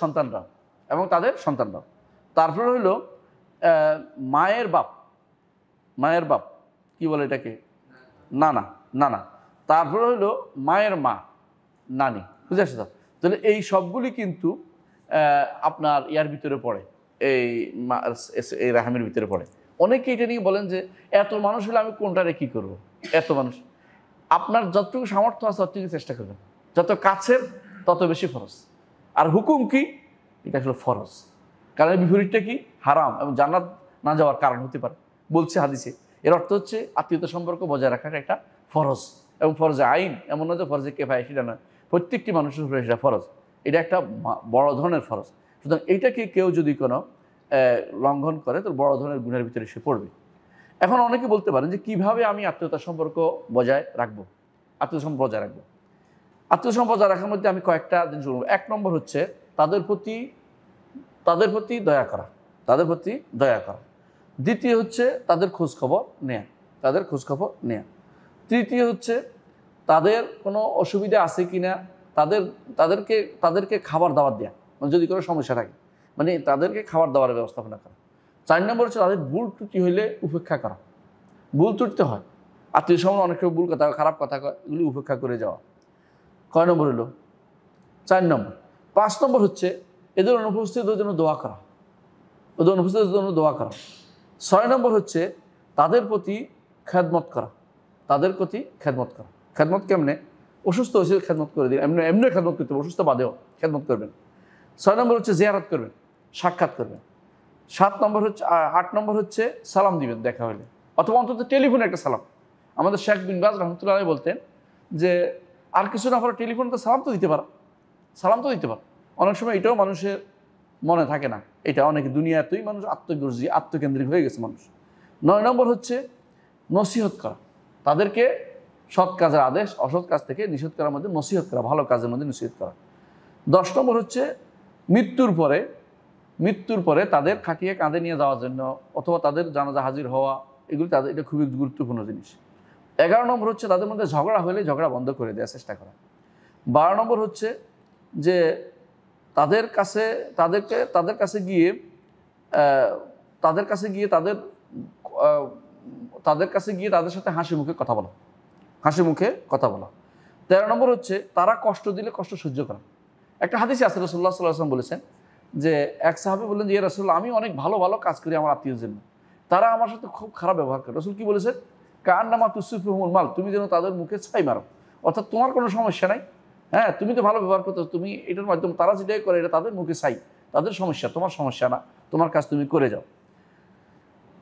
সন্তানরা, তারপরে হলো মায়ের বাপ কি বলে এটাকে, নানা, তারপরে হলো মায়ের মা, নানি। বুঝে আসছে? তাহলে এই সবগুলি কিন্তু আপনার ইয়ার ভিতরে পড়ে, এই রাহামের ভিতরে পড়ে। অনেকে এটা নিয়ে বলেন যে এত মানুষ হলে আমি কোনটারে কি করব। এত মানুষ, আপনার যতটুকু সামর্থ্য আছে ততটুকু চেষ্টা করবেন। যত কাছের তত বেশি ফরজ। আর হুকুম কি? এটা আসলে ফরজ, কারণ বিপরীতটা কি? হারাম এবং জান্নাত না যাওয়ার কারণ হতে পারে বলছে হাদিসে। এর অর্থ হচ্ছে আত্মীয়তা সম্পর্ক বজায় রাখার একটা ফরজ, এবং ফরজে আইন, এমন নয় যে ফরজে কেফায়া, সেটা নয়, প্রত্যেকটি মানুষের উপরে সেটা ফরজ। এটা একটা বড় ধরনের ফরজ। সুতরাং এইটাকে কেউ যদি কোনো লঙ্ঘন করে তো বড় ধরনের গুণের ভিতরে সে পড়বে। এখন অনেকে বলতে পারেন যে কিভাবে আমি আত্মীয়তা সম্পর্ক বজায় রাখবো। আত্মীয় সম্পর্ক বজায় রাখার মধ্যে আমি কয়েকটা জিনিস বলবো। 1 নম্বর হচ্ছে তাদের প্রতি দয়া করা। দ্বিতীয় হচ্ছে তাদের খোঁজ খবর নেয়া। তাদের খোঁজখবর নেওয়া। তৃতীয় হচ্ছে তাদের কোনো অসুবিধা আছে কি না তাদেরকে খাবার দাবার দেওয়া, মানে যদি কোনো সমস্যা থাকে মানে তাদেরকে খাবার দাবারের ব্যবস্থাপনা করা। 4 নম্বর হচ্ছে তাদের ভুল ত্রুটি হইলে উপেক্ষা করা। ভুল ত্রুটি হয়, আত্মীয় স্বজন অনেক ভুল কথা খারাপ কথা এগুলি উপেক্ষা করে যাওয়া। কয় নম্বর হলো? 4 নম্বর। 5 নম্বর হচ্ছে এদের অনুপস্থিতির জন্য দোয়া করা, ওদের অনুপস্থিতির জন্য দোয়া করা। 6 নম্বর হচ্ছে তাদের প্রতি খেদমত করা, তাদের প্রতি খেদমত করা। খেদমত কেমনে? অসুস্থ হয়েছে খেদমত করে দিন, এমনি খেদমত করতে হবে, অসুস্থ বাদেও খেদমত করবেন। 6 নম্বর হচ্ছে জিয়ারত করবেন, সাক্ষাৎ করবেন। 7 নম্বর হচ্ছে 8 নম্বর হচ্ছে সালাম দিবেন দেখা হলে, অথবা অন্তত টেলিফোনে একটা সালাম। আমাদের শেখ বিন বাজ রহমতুল্লাহ আলাইহি বলতেন যে আর কিছু না পারো টেলিফোনে তো সালাম তো দিতে পারো, সালাম তো দিতে পারো। অনেক সময় এটাও মানুষের মনে থাকে না, এটা অনেক দুনিয়াতেই মানুষ আত্মগর্জি আত্মকেন্দ্রিক হয়ে গেছে মানুষ। 9 নম্বর হচ্ছে নসিহত করা, তাদেরকে সৎ কাজের আদেশ অসৎ কাজ থেকে নিষেধ করার মধ্যে নসিহত করা, ভালো কাজের মধ্যে নসিহত করা। 10 নম্বর হচ্ছে মৃত্যুর পরে তাদের খাটিয়ে কাঁধে নিয়ে যাওয়ার জন্য অথবা তাদের জানাজা হাজির হওয়া, এগুলি তাদের এটা খুবই গুরুত্বপূর্ণ জিনিস। 11 নম্বর হচ্ছে তাদের মধ্যে ঝগড়া হলে ঝগড়া বন্ধ করে দেওয়ার চেষ্টা করা। 12 নম্বর হচ্ছে যে তাদের কাছে গিয়ে তাদের সাথে হাসি মুখে কথা বলা, 13 নম্বর হচ্ছে তারা কষ্ট দিলে কষ্ট সহ্য করা। একটা হাদিসে আছে রাসূলুল্লাহ সাল্লাল্লাহু আলাইহি ওয়াসাল্লাম বলেছেন যে এক সাহাবী বললেন যে ইয়া রাসূলুল্লাহ, আমি অনেক ভালো ভালো কাজ করি আমার আত্মীয়র জন্য, তারা আমার সাথে খুব খারাপ ব্যবহার করে। রাসূল কি বলেছেন? কান্নামা তুসিফুহুমুল মাল, তুমি যেন তাদের মুখে ছাই মারো, অর্থাৎ তোমার কোনো সমস্যা নাই, হ্যাঁ তুমি তো ভালো ব্যবহার করতে, তুমি এটার মাধ্যমে তারা যেটাই করে এটা তাদের মুখে ছাই, তাদের সমস্যা, তোমার সমস্যা না, তোমার কাজ তুমি করে যাও।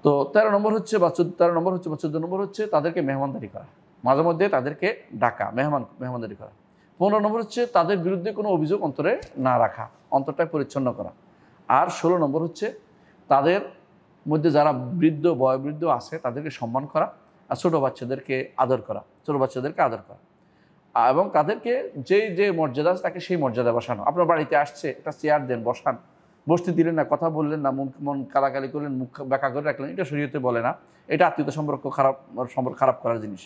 তো 13 নম্বর হচ্ছে বা 14 নম্বর হচ্ছে তাদেরকে মেহমানদারি করা, মাঝে মধ্যে তাদেরকে ডাকা, মেহমানদারি করা। 15 নম্বর হচ্ছে তাদের বিরুদ্ধে কোনো অভিযোগ অন্তরে না রাখা, অন্তরটাকে পরিচ্ছন্ন করা। আর 16 নম্বর হচ্ছে তাদের মধ্যে যারা বয়োবৃদ্ধ আছে তাদেরকে সম্মান করা, আর ছোটো বাচ্চাদেরকে আদর করা, এবং তাদেরকে যে মর্যাদা আছে তাকে সেই মর্যাদা বসানো। আপনার বাড়িতে আসছে, একটা চেয়ার দেন, বসান, বসতে দিলেন না, কথা বললেন না, মন কালাকালি করলেন, মুখ ব্যাখ্যা করে রাখলেন, এটা শরীয়তে বলে না, এটা আত্মীয়তা সম্পর্ক খারাপ করার জিনিস।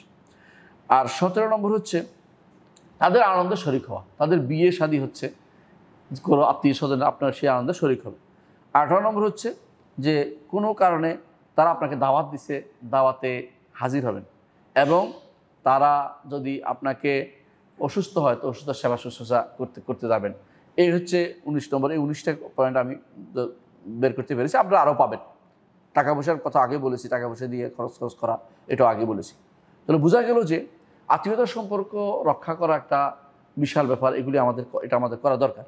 আর 17 নম্বর হচ্ছে তাদের আনন্দে শরিক হওয়া, তাদের বিয়ে শাদী হচ্ছে, কোনো আত্মীয় স্বজন আপনার সেই আনন্দে শরিক হবে। 18 নম্বর হচ্ছে যে কোনো কারণে তারা আপনাকে দাওয়াত দিছে, দাওয়াতে হাজির হবেন, এবং তারা যদি আপনাকে অসুস্থ হয় তো অসুস্থ সেবা শুশ্রূষা করতে যাবেন। এই হচ্ছে 19 নম্বর। এই 19টা পয়েন্ট আমি বের করতে পেরেছি, আপনারা আরও পাবেন। টাকা পয়সার কথা আগে বলেছি, টাকা পয়সা দিয়ে খরচ করা এটাও আগে বলেছি। তাহলে বোঝা গেল যে আত্মীয়তার সম্পর্ক রক্ষা করা একটা বিশাল ব্যাপার, এটা আমাদের করা দরকার।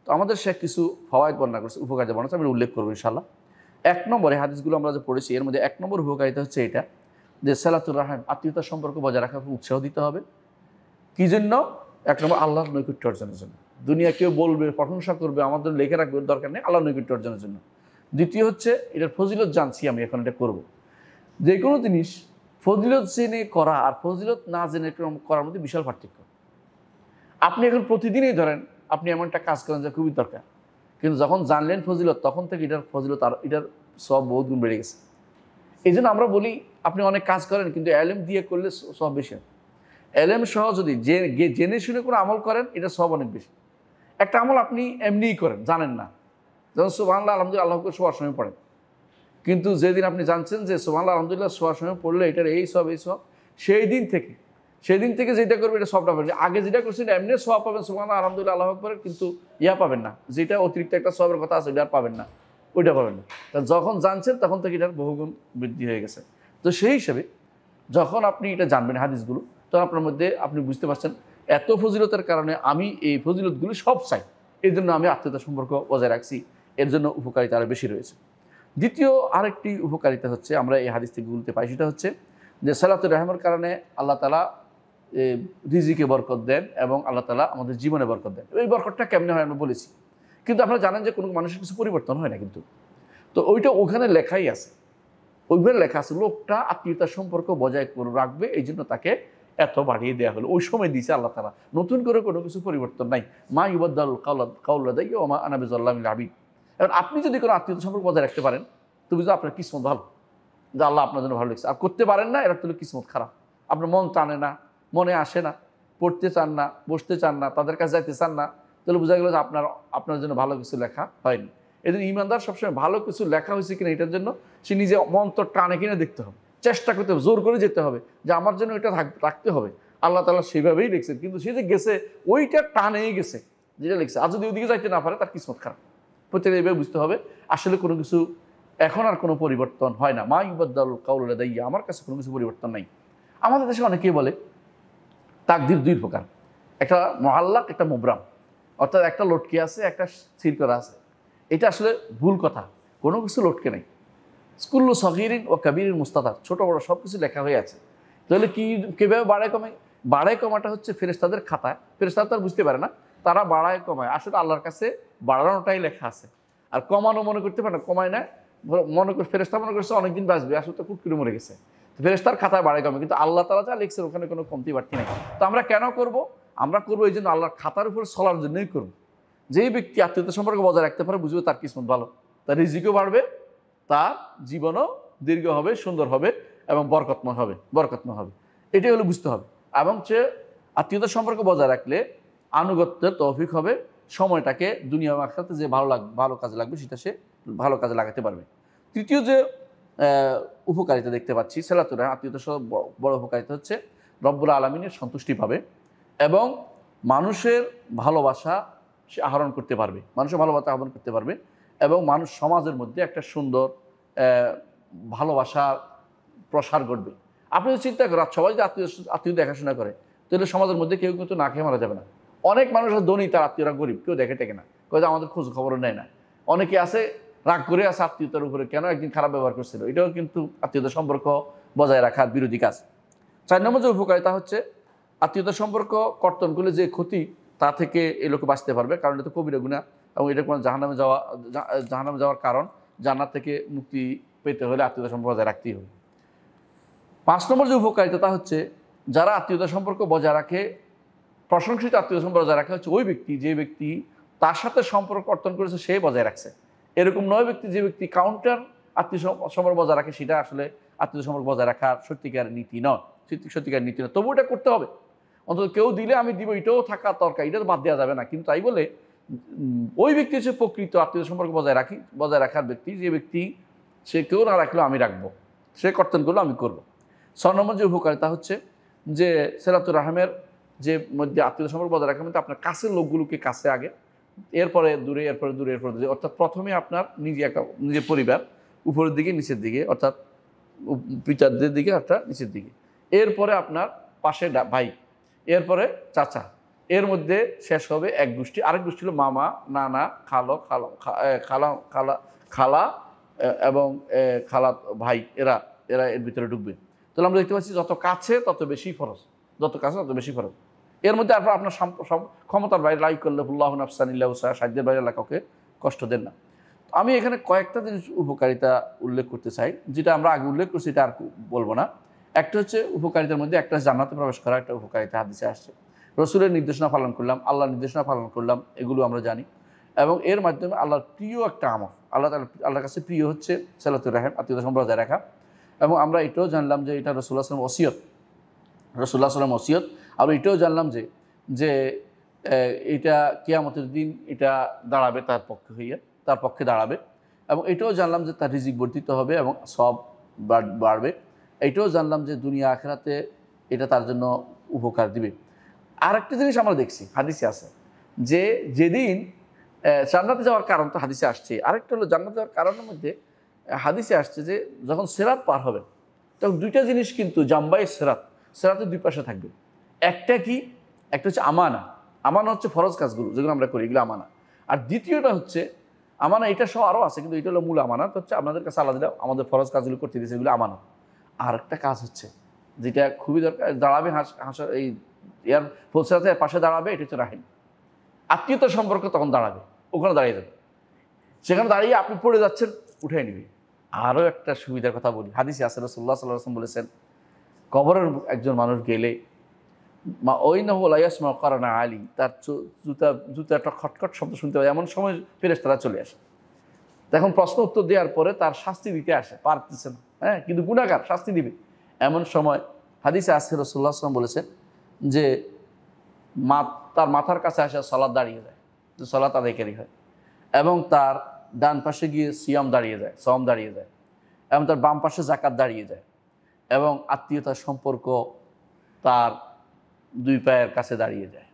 তো আমাদের শেখ কিছু ফওয়ায়েদ বর্ণনা করছে, উপকারিতা বর্ণনা আমি উল্লেখ করবো ইনশাআল্লাহ। 1 নম্বরে হাদিসগুলো আমরা যে পড়েছি এর মধ্যে 1 নম্বর উপকারিতা হচ্ছে এটা যে সিলাতুর রাহিম, আত্মীয়তার সম্পর্ক বজায় রাখার উৎসাহ দিতে হবে। কী জন্য? 1 নম্বর আল্লাহর নৈকট্য অর্জনের জন্য। দুনিয়া কেউ বলবে, প্রশংসা করবে, আমাদের লেখে রাখবে, দরকার নেই, আল্লাহর নৈকট্য অর্জনের জন্য। দ্বিতীয় হচ্ছে এটার ফজিলত জানছি আমি, এখন এটা করব। যে কোনো জিনিস ফজিলত জেনে করা আর ফজিলত না জেনে করার মধ্যে বিশাল পার্থক্য। আপনি এখন প্রতিদিনই ধরেন আপনি এমন একটা কাজ করেন যা খুবই দরকার, কিন্তু যখন জানলেন ফজিলত তখন থেকে এটার ফজিলত আর এটার সব বহুত গুণ বেড়ে গেছে। এই জন্য আমরা বলি আপনি অনেক কাজ করেন কিন্তু এলেম দিয়ে করলে সব বেশি। এলেম সহ যদি জেনে শুনে কোনো আমল করেন এটা সব অনেক বেশি। একটা আমল আপনি এমনিই করেন, জানেন না, যেমন সুবহানাল্লাহ আলহামদুলিল্লাহ আল্লাহকে শোয়ার সময় পড়েন, কিন্তু যেদিন আপনি জানছেন যে সুবহানাল্লাহ আলহামদুলিল্লাহ শোয়ার সময় পড়লে এটার এই সব সেই দিন থেকে যেটা করবে এটা সবটা পাবেন। আগে যেটা করছেন এমনি সওয়াব পাবেন সুবহানাল্লাহ আলহামদুলিল্লাহ আল্লাহু আকবার, কিন্তু পাবেন না, যেটা অতিরিক্ত একটা সওয়াবের কথা আছে ওইটা আর পাবেন না, ওইটা পাবেন না। যখন জানছেন তখন থেকে এটার বহুগুণ বৃদ্ধি হয়ে গেছে। তো সেই হিসাবে যখন আপনি এটা জানবেন হাদিসগুলো, তখন আপনার মধ্যে আপনি বুঝতে পারছেন এত ফজিলতের কারণে আমি এই ফজিলতগুলো সব চাই, এই জন্য আমি আত্মীয়তা সম্পর্ক বজায় রাখছি, এর জন্য উপকারিতা আরও বেশি রয়েছে। দ্বিতীয় আরেকটি উপকারিতা হচ্ছে আমরা এই হাদিস থেকে বলতে পাই, সেটা হচ্ছে যে সিলাতুর রাহিমের কারণে আল্লাহ তাআলা রিজিকে বরকত দেন এবং আল্লাহ তাআলা আমাদের জীবনে বরকত দেন। এই বরকতটা কেমনে হয় আমরা বলেছি, কিন্তু আপনারা জানেন যে কোনো মানুষের কিছু পরিবর্তন হয় না, কিন্তু তো ওইটা ওখানে লেখাই আছে, ওইভাবে লেখা আছে লোকটা আত্মীয়তার সম্পর্ক বজায় করে রাখবে, এই জন্য তাকে এত বাড়িয়ে দেওয়া হলো, ওই সময় দিয়েছে আল্লাহ তাআলা, নতুন করে কোনো কিছু পরিবর্তন নাই। মা ইউবাদদালুল কাউল লাদাইয়া ওয়া মা আনা বিযাল্লামিল আবিদ। এখন আপনি যদি কোনো আত্মীয়তা সম্পর্ক বজায় রাখতে পারেন তো বুঝো আপনার কিসমত ভালো, যে আল্লাহ আপনার জন্য ভালো লিখছে। আর করতে পারেন না, এরা তো কিসমত খারাপ, আপনার মন টানে না, মনে আসে না, পড়তে চান না, বসতে চান না, তাদের কাছে যাইতে চান না, তাহলে বোঝা গেল যে আপনার জন্য ভালো কিছু লেখা হয়নি। এই জন্য ইমানদার সবসময় ভালো কিছু লেখা হয়েছে কিনা এটার জন্য সে নিজে মন তো টানে কিনা দেখতে হবে, চেষ্টা করতে হবে, জোর করে যেতে হবে যে আমার জন্য এটা রাখতে হবে। আল্লাহ তাআলা সেভাবেই লিখছেন, কিন্তু সে যে গেছে ওইটা টানেই গেছে যেটা লিখছে। আর যদি ওইদিকে যাইতে না পারে তার কিসমত খারাপ। প্রত্যেকে এইভাবে বুঝতে হবে আসলে কোনো কিছু এখন আর কোনো পরিবর্তন হয় না। মা ইউবাদদাল কাউলু লাদাইয়া, আমার কাছে কোনো কিছু পরিবর্তন নাই। আমাদের দেশে অনেকেই বলে তাকদির দুই প্রকার, একটা মুআল্লাক, একটা মুবরাম, অর্থাৎ একটা লটকে আছে, একটা স্থির করা আছে। এটা আসলে ভুল কথা, কোনো কিছু লটকে নেই। কুল্লু সগীরিন ও কাবীরিন মুস্তাতার, ছোট বড় সব কিছু লেখা হয়ে আছে। তাহলে কীভাবে বাড়ায় কমায়? বাড়ায় কমাটা হচ্ছে ফেরেশতাদের খাতায়, ফেরেশতারা তো আর বুঝতে পারে না, তারা বাড়ায় কমায়, আসলে আল্লাহর কাছে বাড়ানোটাই লেখা আছে। আর কমানো মনে করতে পারে না, কমায় না, মনে করে ফেরেশতা মনে করছে অনেকদিন বাঁচবে, আসলে তো কুট করে মরে গেছে। তো ফেরেশতার খাতায় বাড়ায় কমে, কিন্তু আল্লাহ তাআলা যা লিখছেন ওখানে কোনো কমতি বাড়তি নেই। তো আমরা কেন করব? আমরা করবো এই জন্য আল্লাহর খাতার উপরে চলার জন্যই করবো। যেই ব্যক্তি আত্মীয়তা সম্পর্ক বজায় রাখতে পারে, বুঝবে তার কিসমত ভালো, তার রিজিকও বাড়বে, তার জীবনও দীর্ঘ হবে, সুন্দর হবে এবং বরকতময় হবে। এটাই হলো বুঝতে হবে। এবং সে আত্মীয়তার সম্পর্ক বজায় রাখলে আনুগত্যের তৌফিক হবে, সময়টাকে দুনিয়া আখিরাতে যে ভালো কাজে লাগবে সেটা সে ভালো কাজে লাগাতে পারবে। তৃতীয় যে উপকারিতা দেখতে পাচ্ছি সিলাতুর রাহিম, আত্মীয়তার সব বড় উপকারিতা হচ্ছে রব্বুল আলামিনের সন্তুষ্টি পাবে এবং মানুষের ভালোবাসা সে আহরণ করতে পারবে, মানুষের ভালোবাসা আহরণ করতে পারবে এবং মানুষ সমাজের মধ্যে একটা সুন্দর ভালোবাসা প্রসার ঘটবে। আপনি যদি চিন্তা করেন সবাই যদি আত্মীয় দেখাশোনা করে, তাহলে সমাজের মধ্যে কেউ কিন্তু না খেয়ে মারা যাবে না। অনেক মানুষ ধনী, তার আত্মীয়রা গরিব, কেউ দেখে টেকে না, কেউ আমাদের খোঁজ খবর নেয় না। অনেকে আছে রাগ করে আছে আত্মীয়তার উপরে, কেন একদিন খারাপ ব্যবহার করছিল, এটাও কিন্তু আত্মীয়তার সম্পর্ক বজায় রাখার বিরোধী কাজ। 4 নম্বর যে উপকারিতা হচ্ছে আত্মীয়তার সম্পর্ক কর্তন করলে যে ক্ষতি, তা থেকে এই লোকে বাঁচতে পারবে, কারণ এটা তো কবিরা গুনাহ এবং এটা কোনো জাহান্নামে যাওয়ার কারণ। জান্নাত থেকে মুক্তি পেতে হলে আত্মীয়তা সম্পর্ক বজায় রাখতেই হবে। 5 নম্বর যে উপকারিতা তা হচ্ছে যারা আত্মীয়তা সম্পর্ক বজায় রাখে, প্রশংসিত আত্মীয়তা সম্পর্ক বজায় রাখা হচ্ছে ওই ব্যক্তি যে ব্যক্তি তার সাথে সম্পর্ক কর্তন করেছে সে বজায় রাখছে। এরকম নয় ব্যক্তি যে ব্যক্তি কাউন্টার আত্মীয় সম্পর্ক বজায় রাখে, সেটা আসলে আত্মীয় সম্পর্ক বজায় রাখার সত্যিকার নীতি নয়, তবু এটা করতে হবে। অন্তত কেউ দিলে আমি দিব, এটাও থাকা দরকার, এটা তো বাদ দেওয়া যাবে না। কিন্তু তাই বলে ওই ব্যক্তি হচ্ছে প্রকৃত আত্মীয় সম্পর্ক বজায় রাখার ব্যক্তি, যে ব্যক্তি সে কেউ না রাখলেও আমি রাখবো, সে কর্তন করলেও আমি করবো। 6 নম্বর যে উপকারিতা হচ্ছে যে সিলাতুর রাহিমের যে মধ্যে আত্মীয় সম্পর্ক বজায় রাখার মধ্যে আপনার কাছের লোকগুলোকে কাছে আগে, এরপরে দূরে, এরপরে দূরে, এরপরে দূরে, অর্থাৎ প্রথমে আপনার নিজের পরিবার উপরের দিকে, নিচের দিকে, অর্থাৎ পিতাদের দিকে, অর্থাৎ নিচের দিকে, এরপরে আপনার পাশে ভাই, এরপরে চাচা, এর মধ্যে শেষ হবে এক গোষ্ঠী, আরেক গোষ্ঠী হলো মামা, নানা, খালা এবং খালা ভাই, এরা এর ভিতরে ঢুকবে। তাহলে আমরা দেখতে পাচ্ছি যত কাছে তত বেশি ফরজ, এর মধ্যে আপনার ক্ষমতার বাইরে লাই করলে হুল্লাহু নাফসান ইল্লা উসআহা, সাধ্যের বাইরে আল্লাহ কাউকে কষ্ট দেন না। আমি এখানে কয়েকটা জিনিস উপকারিতা উল্লেখ করতে চাই, যেটা আমরা আগে উল্লেখ করছি, এটা আর বলবো না। একটা হচ্ছে উপকারিতার মধ্যে একটা জান্নাতে প্রবেশ করা, একটা উপকারিতা হাদিসে আসছে। রসুলের নির্দেশনা পালন করলাম, আল্লাহর নির্দেশনা পালন করলাম, এগুলো আমরা জানি। এবং এর মাধ্যমে আল্লাহর প্রিয় একটা আমল, আল্লাহর কাছে প্রিয় হচ্ছে সিলাতুর রাহিম, আত্মীয়তা সম্পর্ক বজায় রাখা। এবং আমরা এটাও জানলাম যে এটা রাসূলুল্লাহ সাল্লাল্লাহু আলাইহি ওয়াসাল্লাম ওসিয়ত। আমরা এটাও জানলাম যে এটা কিয়ামতের দিন এটা দাঁড়াবে তার পক্ষে দাঁড়াবে। এবং এটাও জানলাম যে তার রিজিক বর্ধিত হবে এবং সব বাড়বে। এটাও জানলাম যে দুনিয়া আখিরাতে এটা তার জন্য উপকার দিবে। আর একটা জিনিস আমরা দেখছি হাদিসে আছে যে যেদিন জান্নাতে যাওয়ার কারণ তো হাদিসে আসছে, আরেকটা হলো জান্নাতে যাওয়ার কারণের মধ্যে হাদিসে আসছে যে যখন সিরাত পার হবে তখন দুইটা জিনিস কিন্তু জাম্বাই সিরাতের দুই পাশে থাকবে। একটা হচ্ছে আমানা হচ্ছে ফরজ কাজগুলো যেগুলো আমরা করি, এগুলো আমানা। আর দ্বিতীয়টা হচ্ছে আমানা, এটা সহ আরও আছে, কিন্তু এটা হলো মূল আমানত, হচ্ছে আপনাদের কাছে আল্লাহ দিলাম আমাদের ফরজ কাজগুলো করতে দিয়েছে, এগুলো আমানত। আর একটা কাজ হচ্ছে যেটা খুবই দরকার, দাঁড়াবে এই ফুলসিরাতের পাশে দাঁড়াবে, এটা হচ্ছে রাহিম, আত্মীয়তার সম্পর্ক তখন দাঁড়াবে, ওখানে দাঁড়িয়ে যাবে। সেখানে দাঁড়িয়ে আপনি পড়ে যাচ্ছেন, উঠে নিবে। আরও একটা সুবিধার কথা বলি, হাদিসে আছে রাসূলুল্লাহ সাল্লাল্লাহু আলাইহি ওয়াসাল্লাম বলেছেন, কবরের একজন মানুষ গেলে আলী, তার জুতা একটা খটখট শব্দ শুনতে পায়, এমন সময় ফেরেশতারা চলে আসে। তখন প্রশ্ন উত্তর দেওয়ার পরে তার শাস্তি দিতে আসে, পারতেছে না, হ্যাঁ, কিন্তু গুনাহগার, শাস্তি দিবে। এমন সময় হাদিসে আছে রাসূলুল্লাহ সাল্লাল্লাহু আলাইহি ওয়াসাল্লাম বলেছেন যে তার মাথার কাছে আসে সালাত দাঁড়িয়ে যায়, যে সালাত আদায়কারী হয়, এবং তার ডান পাশে গিয়ে সিয়াম দাঁড়িয়ে যায়, সওম দাঁড়িয়ে যায়, এবং তার বাম পাশে যাকাত দাঁড়িয়ে যায়, এবং আত্মীয়তার সম্পর্ক তার দুই পায়ের কাছে দাঁড়িয়ে যায়।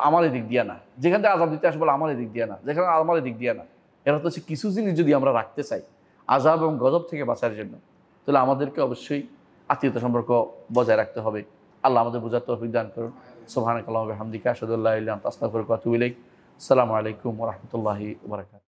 আমার এদিক দিয়া না, যেখান থেকে আযাব দিতে আসে বলে আমার এদিক দিয়া না, যেখানে আমার এদিক দিয়া না। এরা তো হচ্ছে কিছু জিনিস যদি আমরা রাখতে চাই আযাব এবং গজব থেকে বাঁচার জন্য, তাহলে আমাদেরকে অবশ্যই আত্মীয়তা সম্পর্ক বজায় রাখতে হবে। আল্লাহ আমাদের বোঝার তৌফিক দান করুন। সুবহানাকাল্লাহু ওয়া বিহামদিকা আশহাদু আল্লা ইলাহা ইল্লা আনতা আস্তাগফিরুকা ওয়া আতুবু ইলাইক। আসসালামু আলাইকুম ওয়া রাহমাতুল্লাহি ওয়া বারাকাতুহু।